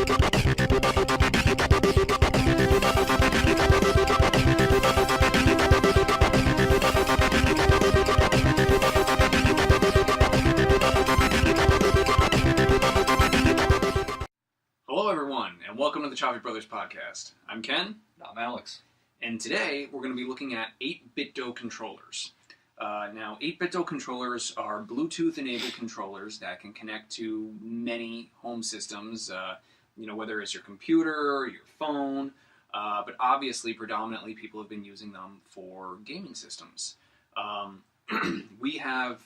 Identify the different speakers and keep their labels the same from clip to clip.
Speaker 1: Hello everyone, and welcome to the Cioffi Brothers podcast. I'm Ken.
Speaker 2: I'm Alex.
Speaker 1: And today we're going to be looking at 8Bitdo controllers. Now, 8Bitdo controllers are Bluetooth-enabled controllers that can connect to many home systems, whether it's your computer or your phone, but obviously, predominantly, people have been using them for gaming systems. We have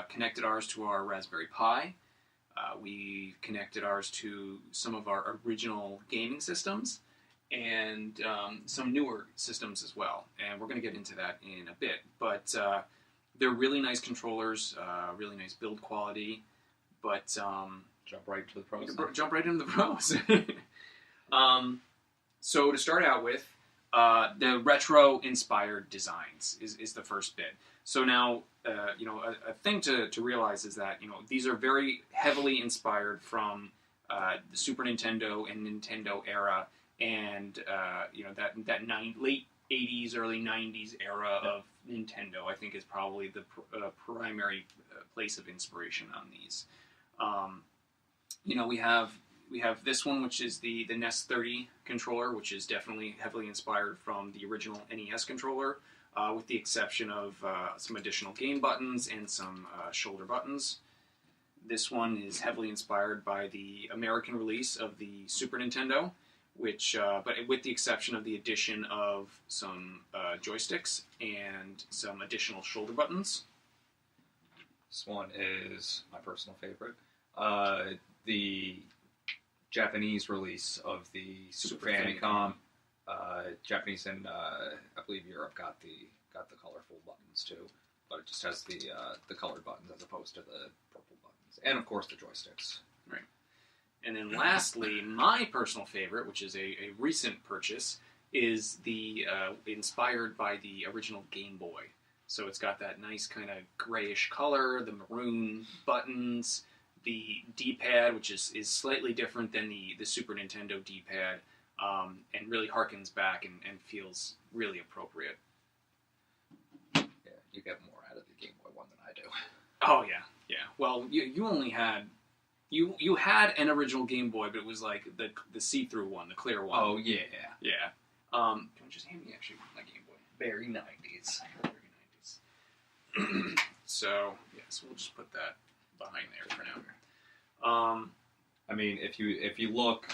Speaker 1: connected ours to our Raspberry Pi. We connected ours to some of our original gaming systems and some newer systems as well. And we're going to get into that in a bit. But they're really nice controllers, really nice build quality. But
Speaker 2: jump right to the pros.
Speaker 1: Jump right into the pros. So to start out with, the retro-inspired designs is the first bit. So now, a thing to realize is that, these are very heavily inspired from the Super Nintendo and Nintendo era, and, that late 80s, early 90s era of Nintendo, I think, is probably the primary place of inspiration on these. We have this one, which is the NES 30 controller, which is definitely heavily inspired from the original NES controller, with the exception of some additional game buttons and some shoulder buttons. This one is heavily inspired by the American release of the Super Nintendo, but with the exception of the addition of some joysticks and some additional shoulder buttons.
Speaker 2: This one is my personal favorite. The Japanese release of the Super Famicom. Japanese and I believe Europe got the colorful buttons too, but it just has the colored buttons as opposed to the purple buttons, and of course the joysticks.
Speaker 1: Right. And then lastly, my personal favorite, which is a recent purchase, is the inspired by the original Game Boy. So it's got that nice kind of grayish color, the maroon buttons, the D-pad, which is slightly different than the Super Nintendo D-pad, and really harkens back and feels really appropriate.
Speaker 2: Yeah, you get more out of the Game Boy one than I do.
Speaker 1: Oh, yeah. Well, you only had... You had an original Game Boy, but it was like the see-through one, the clear one.
Speaker 2: Oh, yeah.
Speaker 1: Yeah. Can you just hand me, actually, my Game Boy?
Speaker 2: Very 90s.
Speaker 1: Very 90s. So we'll just put that behind there for now.
Speaker 2: I mean, if you look...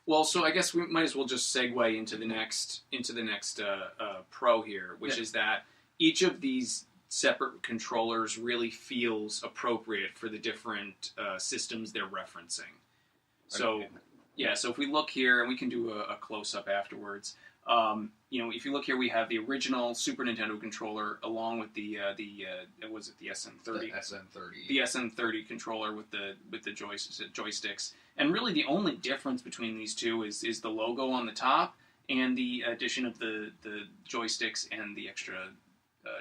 Speaker 1: Well, so I guess we might as well just segue into the next pro here, which is that each of these separate controllers really feels appropriate for the different systems they're referencing. So, so if we look here, and we can do a close-up afterwards, if you look here, we have the original Super Nintendo controller along with the SN30?
Speaker 2: The SN30.
Speaker 1: The SN30 controller with the joysticks. And really the only difference between these two is the logo on the top and the addition of the joysticks and the extra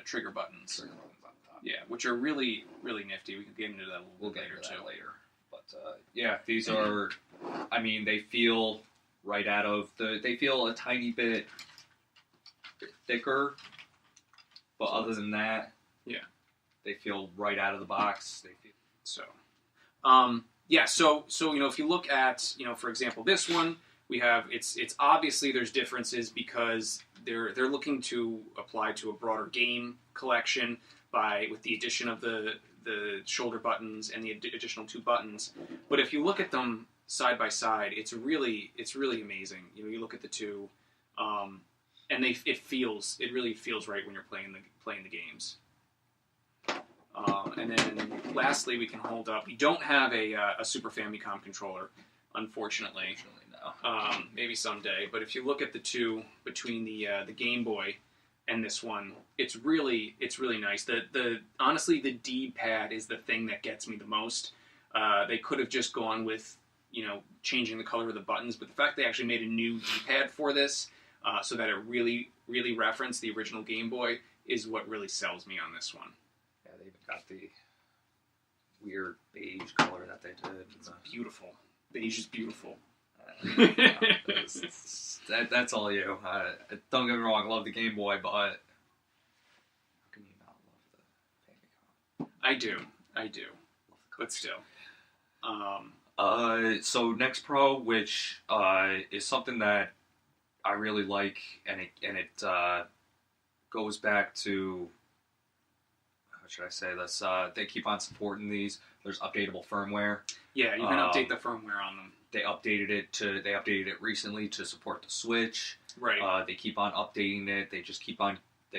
Speaker 1: trigger buttons. Yeah, which are really, really nifty. We can get into that a little bit later.
Speaker 2: But these are, they feel right out of they feel a tiny bit thicker, but other than that, they feel right out of the box.
Speaker 1: So if you look at, for example, this one, we have, it's obviously there's differences because they're looking to apply to a broader game collection with the addition of the shoulder buttons and the additional two buttons. But if you look at them side by side, it's really amazing. You look at the two, and it really feels right when you're playing the games. And then lastly, we can hold up. We don't have a Super Famicom controller, unfortunately.
Speaker 2: No.
Speaker 1: Maybe someday. But if you look at the two between the Game Boy and this one, it's really nice. Honestly, the D-pad is the thing that gets me the most. They could have just gone with changing the color of the buttons, but the fact they actually made a new D-pad for this, so that it really referenced the original Game Boy, is what really sells me on this one.
Speaker 2: Yeah, they even got the weird beige color that they did.
Speaker 1: It's beautiful. Beige is beautiful.
Speaker 2: That's all you. Don't get me wrong, I love the Game Boy, but how can you not love the Famicom?
Speaker 1: I do, but still.
Speaker 2: So next Pro, which is something that I really like, and it goes back to, how should I say this? They keep on supporting these. There's updatable firmware.
Speaker 1: Yeah, you can update the firmware on them.
Speaker 2: They updated it recently to support the Switch.
Speaker 1: Right.
Speaker 2: They keep on updating it. They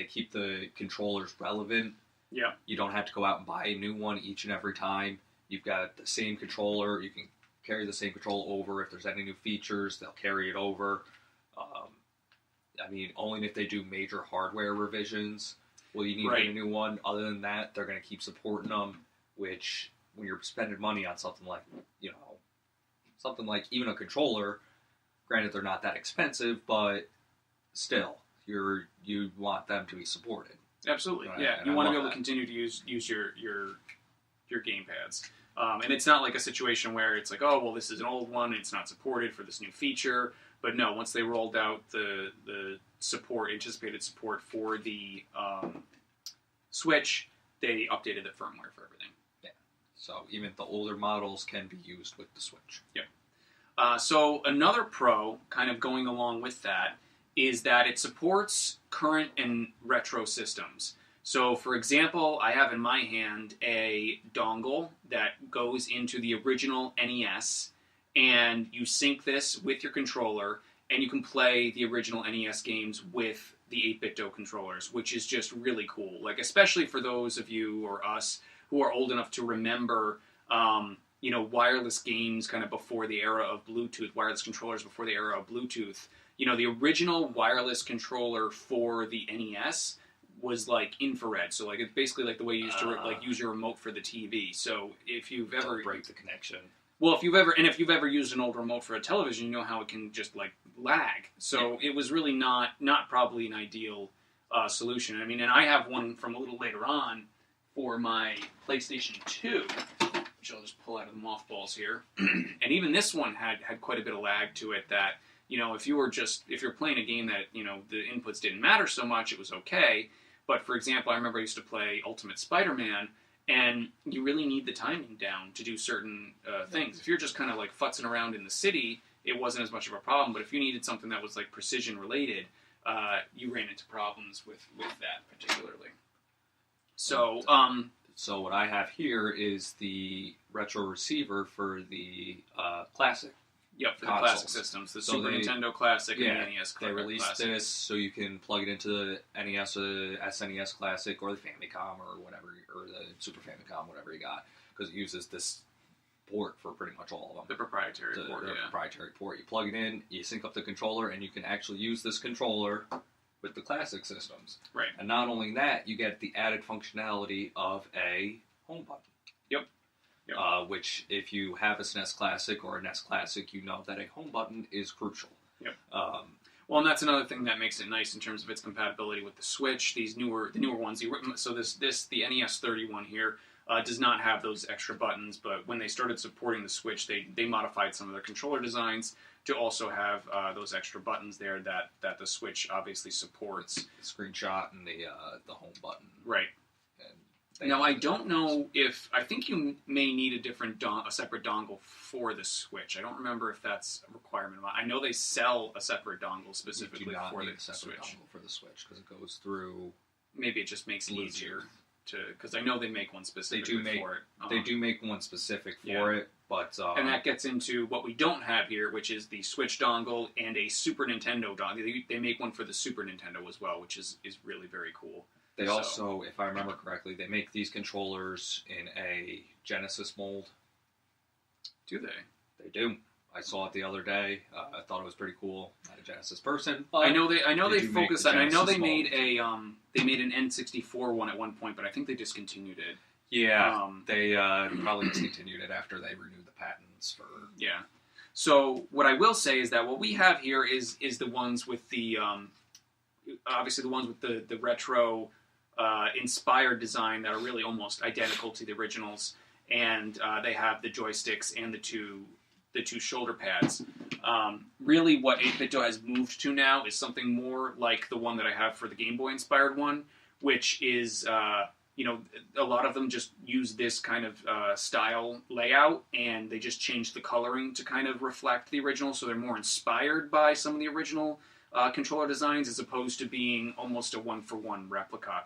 Speaker 2: keep the controllers relevant.
Speaker 1: Yeah.
Speaker 2: You don't have to go out and buy a new one each and every time. You've got the same controller. You can carry the same controller over. If there's any new features, they'll carry it over. I mean, only if they do major hardware revisions will you need to get a new one. Other than that, they're going to keep supporting them, which, when you're spending money on something like, even a controller, granted they're not that expensive, but still, you want them to be supported.
Speaker 1: Absolutely, yeah. You want to be able to continue to use your gamepads. And it's not like a situation where it's like, oh, well, this is an old one, and it's not supported for this new feature. But no, once they rolled out the anticipated support for the Switch, they updated the firmware for everything.
Speaker 2: Yeah. So even the older models can be used with the Switch.
Speaker 1: Yep. So another pro, kind of going along with that, is that it supports current and retro systems. So, for example, I have in my hand a dongle that goes into the original NES, and you sync this with your controller, and you can play the original NES games with the 8BitDo controllers, which is just really cool. Like, especially for those of you or us who are old enough to remember, wireless games kind of before the era of Bluetooth, wireless controllers before the era of Bluetooth. The original wireless controller for the NES was like infrared, so like it's basically like the way you used to use your remote for the TV. So if you've ever
Speaker 2: break the connection.
Speaker 1: Well, if you've ever used an old remote for a television, you know how it can just like lag. So it was really not probably an ideal solution. I mean, and I have one from a little later on for my PlayStation 2, which I'll just pull out of the mothballs here. And even this one had quite a bit of lag to it. That if you're playing a game that the inputs didn't matter so much, it was okay. But for example, I remember I used to play Ultimate Spider-Man, and you really need the timing down to do certain things. If you're just kind of like futzing around in the city, it wasn't as much of a problem. But if you needed something that was like precision related, you ran into problems with that particularly. So,
Speaker 2: so what I have here is the retro receiver for the classic.
Speaker 1: Yep, for
Speaker 2: consoles.
Speaker 1: The classic systems, the Super Nintendo Classic and the NES Classic.
Speaker 2: They released this so you can plug it into the NES, SNES Classic, or the Famicom, or whatever, or the Super Famicom, whatever you got, because it uses this port for pretty much all of them.
Speaker 1: The proprietary port, yeah.
Speaker 2: Proprietary port. You plug it in, you sync up the controller, and you can actually use this controller with the classic systems.
Speaker 1: Right.
Speaker 2: And not only that, you get the added functionality of a home button.
Speaker 1: Yep.
Speaker 2: Which, if you have a SNES Classic or a NES Classic, you know that a home button is crucial.
Speaker 1: Yep. Well, and that's another thing that makes it nice in terms of its compatibility with the Switch. The newer ones. So the NES 31 here does not have those extra buttons, but when they started supporting the Switch, they modified some of their controller designs to also have those extra buttons there that the Switch obviously supports.
Speaker 2: The screenshot and the home button.
Speaker 1: Right. Now, I don't know if... I think you may need a separate dongle for the Switch. I don't remember if that's a requirement. I know they sell a separate dongle specifically for the Switch.
Speaker 2: Dongle for the Switch, because it goes through...
Speaker 1: Maybe it just makes it easier to... Because I know they make one specifically for it.
Speaker 2: They do make one specific for it, but...
Speaker 1: and that gets into what we don't have here, which is the Switch dongle and a Super Nintendo dongle. They make one for the Super Nintendo as well, which is really very cool.
Speaker 2: They also, if I remember correctly, they make these controllers in a Genesis mold.
Speaker 1: Do they?
Speaker 2: They do. I saw it the other day. I thought it was pretty cool. Not a Genesis person, but
Speaker 1: I know they focus on. I know they made
Speaker 2: mold.
Speaker 1: They made an N64 one at one point, but I think they discontinued it.
Speaker 2: Yeah, they probably discontinued it after they renewed the patents for.
Speaker 1: Yeah. So what I will say is that what we have here is the ones with the obviously the ones with the retro. Inspired design that are really almost identical to the originals, and they have the joysticks and the two two shoulder pads. Really, what 8Bitdo has moved to now is something more like the one that I have for the Game Boy inspired one, which is a lot of them just use this kind of style layout, and they just change the coloring to kind of reflect the original, so they're more inspired by some of the original controller designs as opposed to being almost a one-for-one replica,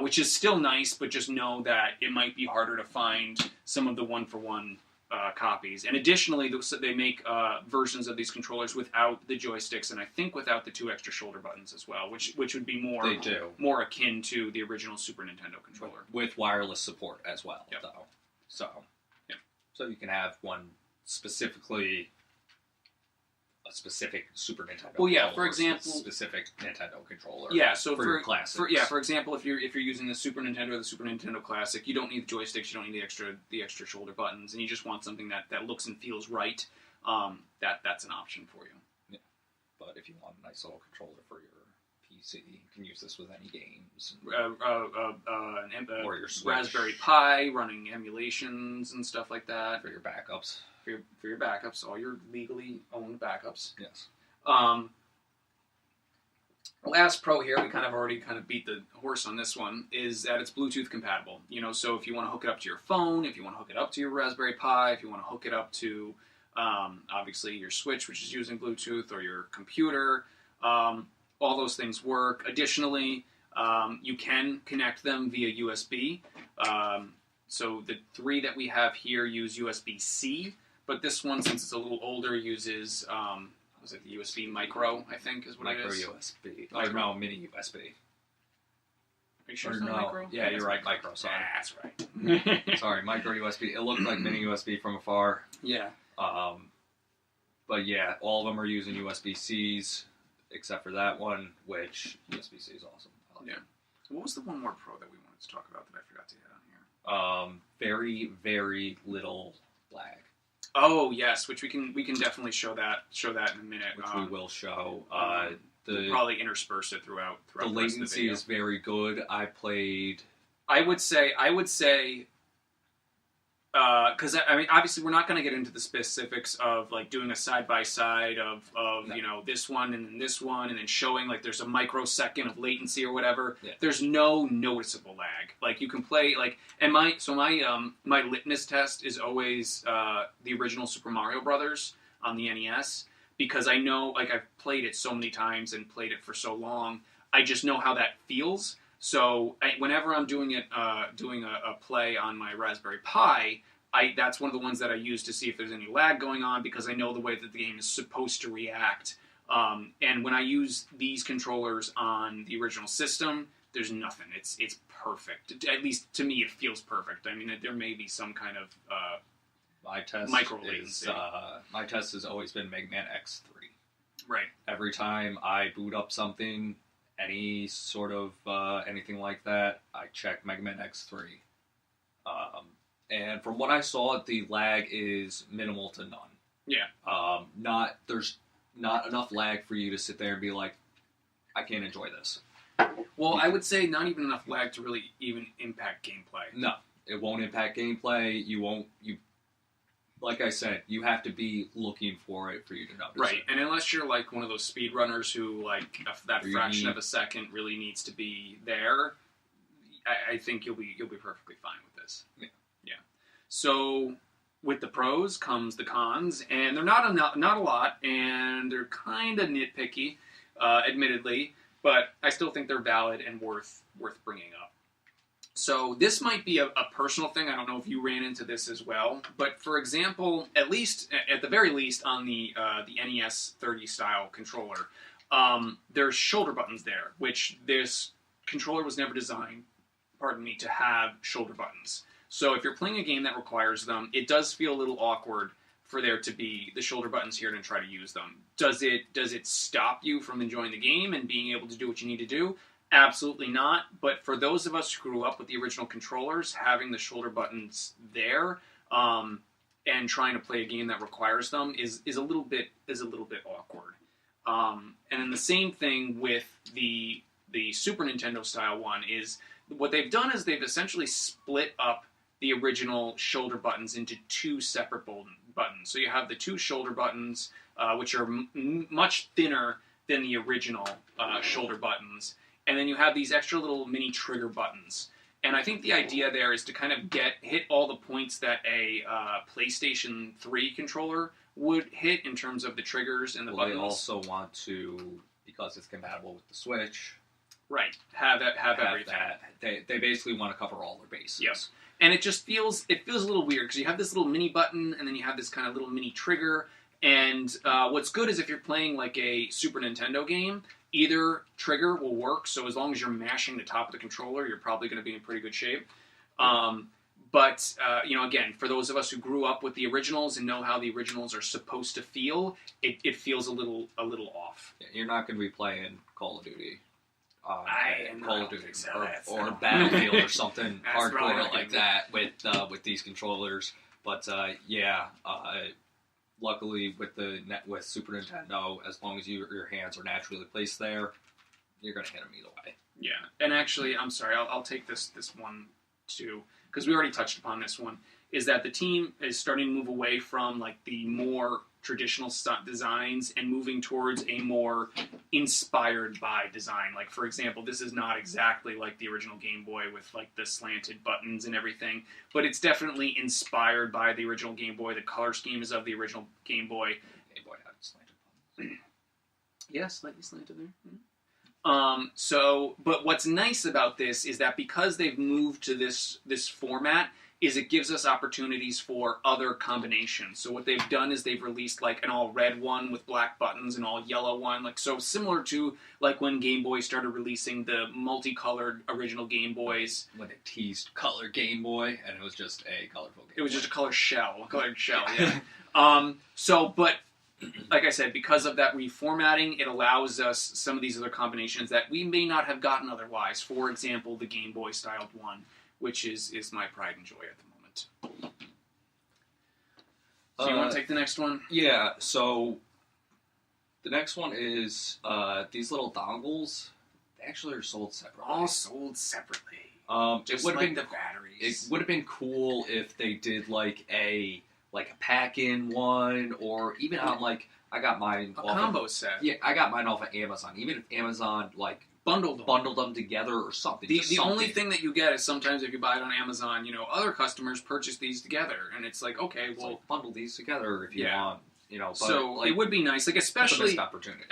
Speaker 1: which is still nice, but just know that it might be harder to find some of the one-for-one copies. And additionally, they make versions of these controllers without the joysticks, and I think without the 2 extra shoulder buttons as well, which would be more akin to the original Super Nintendo controller.
Speaker 2: With wireless support as well,
Speaker 1: yep.
Speaker 2: though. So you can have one specifically a specific Super Nintendo.
Speaker 1: Well, yeah. For example,
Speaker 2: specific Nintendo controller.
Speaker 1: Yeah. So
Speaker 2: for your classics.
Speaker 1: For example, if you're using the Super Nintendo or the Super Nintendo Classic, you don't need the joysticks. You don't need the extra shoulder buttons, and you just want something that looks and feels right. That's an option for you.
Speaker 2: Yeah. But if you want a nice little controller for your PC, you can use this with any games.
Speaker 1: Or
Speaker 2: your Switch.
Speaker 1: Raspberry Pi running emulations and stuff like that
Speaker 2: for your backups.
Speaker 1: For your backups, all your legally owned backups.
Speaker 2: Yes.
Speaker 1: Last pro here, we already beat the horse on this one, is that it's Bluetooth compatible. So if you want to hook it up to your phone, if you want to hook it up to your Raspberry Pi, if you want to hook it up to, obviously, your Switch, which is using Bluetooth, or your computer, all those things work. Additionally, you can connect them via USB. So the 3 that we have here use USB-C, but this one, since it's a little older, uses, was it the USB Micro, I think is what it is?
Speaker 2: Micro USB. Mini USB.
Speaker 1: Are you sure it's not Micro?
Speaker 2: Yeah, you're right, Micro, sorry.
Speaker 1: That's right.
Speaker 2: Sorry, Micro USB. It looked like Mini USB from afar.
Speaker 1: Yeah.
Speaker 2: But yeah, all of them are using USB-Cs, except for that one, which USB-C is awesome.
Speaker 1: Yeah. What was the one more pro that we wanted to talk about that I forgot to hit on here?
Speaker 2: Very, very little lag.
Speaker 1: Oh yes, which we can definitely show that in a minute.
Speaker 2: Which we will show.
Speaker 1: We'll probably intersperse it throughout
Speaker 2: the latency is very good. I
Speaker 1: would say, because obviously we're not going to get into the specifics of doing a side by side of no. This one and then this one, and then showing there's a microsecond of latency or whatever.
Speaker 2: Yeah.
Speaker 1: There's no noticeable lag. You can play and my litmus test is always the original Super Mario Brothers on the NES, because I know I've played it so many times and played it for so long. I just know how that feels. So whenever I'm doing a play on my Raspberry Pi, that's one of the ones that I use to see if there's any lag going on, because I know the way that the game is supposed to react. And when I use these controllers on the original system, there's nothing. It's perfect. At least to me, it feels perfect. I mean, there may be some kind of micro latency.
Speaker 2: My test has always been Mega Man X3.
Speaker 1: Right.
Speaker 2: Every time I boot up something, any sort of anything like that, I check Mega Man X3. And from what I saw, the lag is minimal to none.
Speaker 1: Yeah.
Speaker 2: There's not enough lag for you to sit there and be like, I can't enjoy this.
Speaker 1: Well, I would say not even enough lag to really even impact gameplay.
Speaker 2: No, it won't impact gameplay. Like I said, you have to be looking for it for you to notice.
Speaker 1: Right,
Speaker 2: it.
Speaker 1: and unless you're one of those speedrunners who that fraction of a second really needs to be there, I think you'll be perfectly fine with this.
Speaker 2: Yeah.
Speaker 1: So with the pros comes the cons, and they're not a lot, and they're kind of nitpicky, admittedly, but I still think they're valid and worth bringing up. So this might be a personal thing. I don't know if you ran into this as well, but for example, at the very least on the NES 30 style controller, there's shoulder buttons there, which this controller was never designed, to have shoulder buttons. So if you're playing a game that requires them, it does feel a little awkward for there to be the shoulder buttons here to try to use them. Does it stop you from enjoying the game and being able to do what you need to do? Absolutely not. But for those of us who grew up with the original controllers, having the shoulder buttons there and trying to play a game that requires them is a little bit awkward. And then the same thing with the Super Nintendo style one is what they've done is they've essentially split up the original shoulder buttons into two separate buttons. So you have the two shoulder buttons, which are much thinner than the original shoulder buttons, and then you have these extra little mini trigger buttons. And I think the idea there is to kind of hit all the points that a PlayStation 3 controller would hit in terms of the triggers and the buttons.
Speaker 2: They also want to, because it's compatible with the Switch,
Speaker 1: right? Have everything.
Speaker 2: They basically want to cover all their bases.
Speaker 1: Yes. And it just feels a little weird because you have this little mini button and then you have this kind of little mini trigger. And what's good is if you're playing like a Super Nintendo game, either trigger will work. So as long as you're mashing the top of the controller, you're probably going to be in pretty good shape. But again, for those of us who grew up with the originals and know how the originals are supposed to feel, it feels a little off.
Speaker 2: Yeah, you're not going to be playing Call of Duty.
Speaker 1: Call of Duty
Speaker 2: or Battlefield or something hardcore like that with these controllers. But luckily with Super Nintendo, as long as your hands are naturally placed there, you're gonna hit them either way.
Speaker 1: Yeah, and actually, I'm sorry, I'll take this one too, because we already touched upon this one. Is that the team is starting to move away from like the more traditional designs and moving towards a more inspired by design. Like, for example, this is not exactly like the original Game Boy with like the slanted buttons and everything, but it's definitely inspired by the original Game Boy. The color scheme is of the original Game Boy.
Speaker 2: Game Boy had slanted buttons.
Speaker 1: Yeah, slightly slanted there. Yeah. But what's nice about this is that because they've moved to this format, is it gives us opportunities for other combinations. So what they've done is they've released like an all red one with black buttons, and all yellow one, like so similar to like when Game Boy started releasing the multicolored original Game Boys.
Speaker 2: When they teased color Game Boy, and it was just a colorful Game Boy.
Speaker 1: It was just a colored shell, yeah. But like I said, because of that reformatting, it allows us some of these other combinations that we may not have gotten otherwise. For example, the Game Boy styled one, which is my pride and joy at the moment. So you want to take the next one?
Speaker 2: Yeah, so the next one is these little dongles. They actually are sold separately.
Speaker 1: All sold separately.
Speaker 2: Just
Speaker 1: like the batteries.
Speaker 2: It would have been cool if they did like a pack-in one, or even on like, I got mine
Speaker 1: a combo set.
Speaker 2: Yeah, I got mine off of Amazon. Even if Amazon like bundled them together or something.
Speaker 1: The only thing that you get is sometimes if you buy it on Amazon, other customers purchase these together, and it's like, okay, well,
Speaker 2: like bundle these together if you want. But
Speaker 1: so
Speaker 2: like,
Speaker 1: it would be nice, like especially
Speaker 2: opportunity.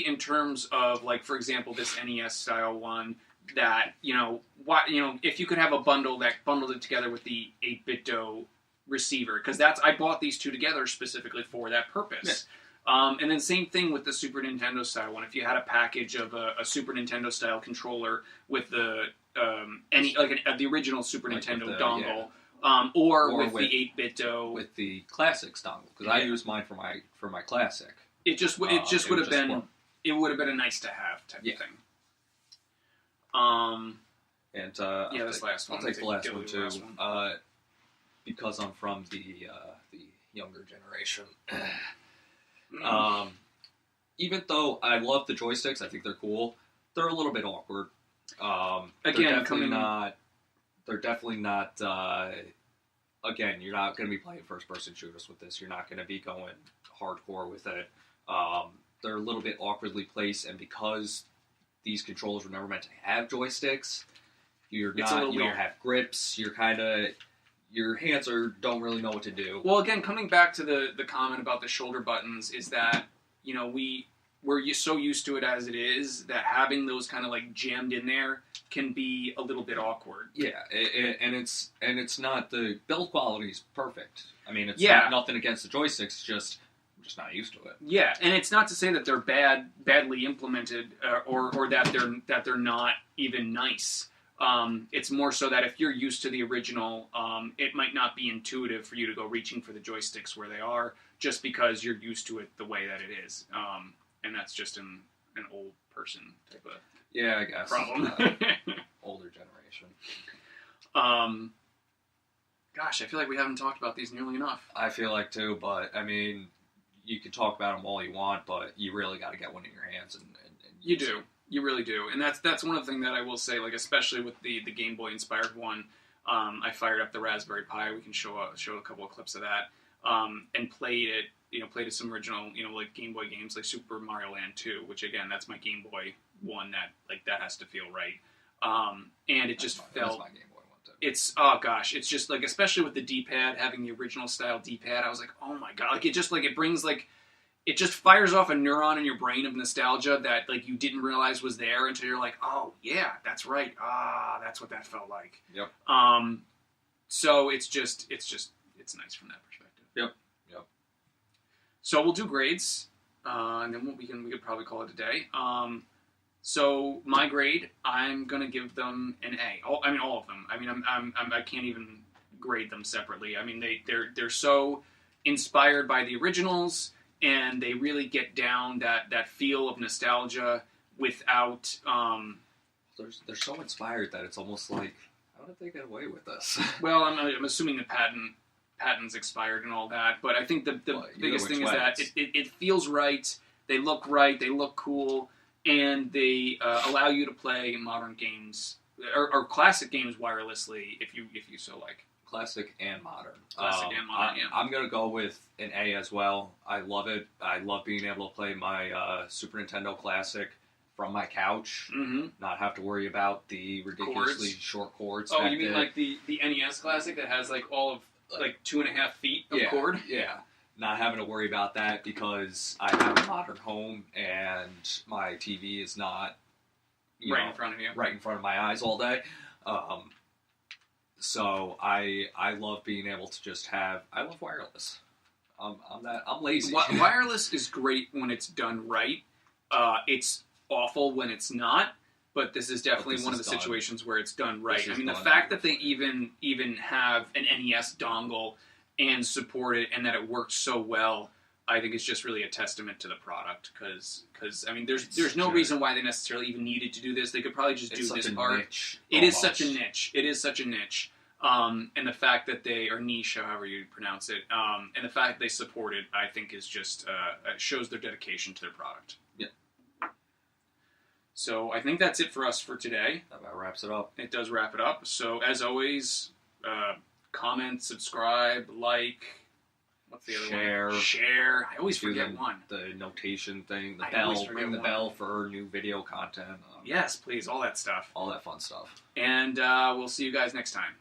Speaker 1: In terms of like, for example, this NES style one that if you could have a bundle that bundled it together with the 8Bitdo receiver, because I bought these two together specifically for that purpose. Yeah. And then same thing with the Super Nintendo style one. If you had a package of a Super Nintendo style controller with the the original Super Nintendo dongle, or with the 8Bitdo
Speaker 2: with the Classics dongle, because I use mine for my Classic.
Speaker 1: It just would have been a nice to have type of thing. This last one.
Speaker 2: I'll take the last one too. Because I'm from the younger generation. Even though I love the joysticks, I think they're cool, they're a little bit awkward. They're definitely not. Again, you're not going to be playing first-person shooters with this. You're not going to be going hardcore with it. They're a little bit awkwardly placed, and because these controllers were never meant to have joysticks, you don't have grips. You're kind of... Your hands don't really know what to do.
Speaker 1: Well, again, coming back to the comment about the shoulder buttons, is that we're so used to it as it is that having those kind of like jammed in there can be a little bit awkward.
Speaker 2: Yeah, and it's not, the build quality is perfect. I mean, it's nothing against the joysticks. Just we're just not used to it.
Speaker 1: Yeah, and it's not to say that they're badly implemented or that they're not even nice. It's more so that if you're used to the original, it might not be intuitive for you to go reaching for the joysticks where they are, just because you're used to it the way that it is. And that's just an old person type of
Speaker 2: I guess
Speaker 1: problem.
Speaker 2: Older generation.
Speaker 1: Gosh, I feel like we haven't talked about these nearly enough.
Speaker 2: I feel like too, but I mean, you can talk about them all you want, but you really got to get one in your hands and
Speaker 1: you do. You really do, and that's one of the things that I will say, like especially with the Game Boy inspired one. I fired up the Raspberry Pi. We can show a couple of clips of that, and played it. Played some original, like Game Boy games like Super Mario Land 2, which again, that's my Game Boy one that has to feel right. And it just felt.
Speaker 2: That's my Game Boy one too.
Speaker 1: It's it's just like, especially with the D-pad, having the original style D-pad, I was like, oh my god, like it brings it just fires off a neuron in your brain of nostalgia that like you didn't realize was there until you're like, oh yeah, that's right, that's what that felt like.
Speaker 2: Yep.
Speaker 1: So it's nice from that perspective.
Speaker 2: Yep.
Speaker 1: So we'll do grades, and then we could probably call it a day. So my grade, I'm gonna give them an A. All of them. I mean, I can't even grade them separately. I mean, they're so inspired by the originals, and they really get down that feel of nostalgia without.
Speaker 2: They're so inspired that it's almost like, how did they get away with this?
Speaker 1: Well, I'm assuming the patent's expired and all that, but I think the biggest thing is that it feels right. They look right. They look cool. And they allow you to play modern games or classic games wirelessly if you so like.
Speaker 2: Classic and modern.
Speaker 1: Yeah.
Speaker 2: I'm gonna go with an A as well. I love it. I love being able to play my Super Nintendo Classic from my couch, not have to worry about the ridiculously short cords.
Speaker 1: Oh, you mean like the NES Classic that has like all of like 2.5 feet of cord?
Speaker 2: Yeah. Not having to worry about that because I have a modern home and my TV is not
Speaker 1: in front of you,
Speaker 2: right in front of my eyes all day. So I love being able to just have. I love wireless. I'm lazy.
Speaker 1: Wireless is great when it's done right. It's awful when it's not. But this is definitely one of the situations where it's done right. I mean, the fact that they even have an NES dongle and support it, and that it works so well, I think it's just really a testament to the product. Because I mean, there's no reason why they necessarily even needed to do this. They could probably just do this part. It is such a niche. It is such a niche. And the fact that they are niche, however you pronounce it, and the fact that they support it, I think is just shows their dedication to their product.
Speaker 2: Yeah.
Speaker 1: So I think that's it for us for today.
Speaker 2: That about wraps it up.
Speaker 1: It does wrap it up. So as always. Comment, subscribe, like. What's the other one? Share. I always forget one.
Speaker 2: The notation thing, the bell. Ring the bell for new video content.
Speaker 1: Yes, please. All that stuff.
Speaker 2: All that fun stuff.
Speaker 1: And we'll see you guys next time.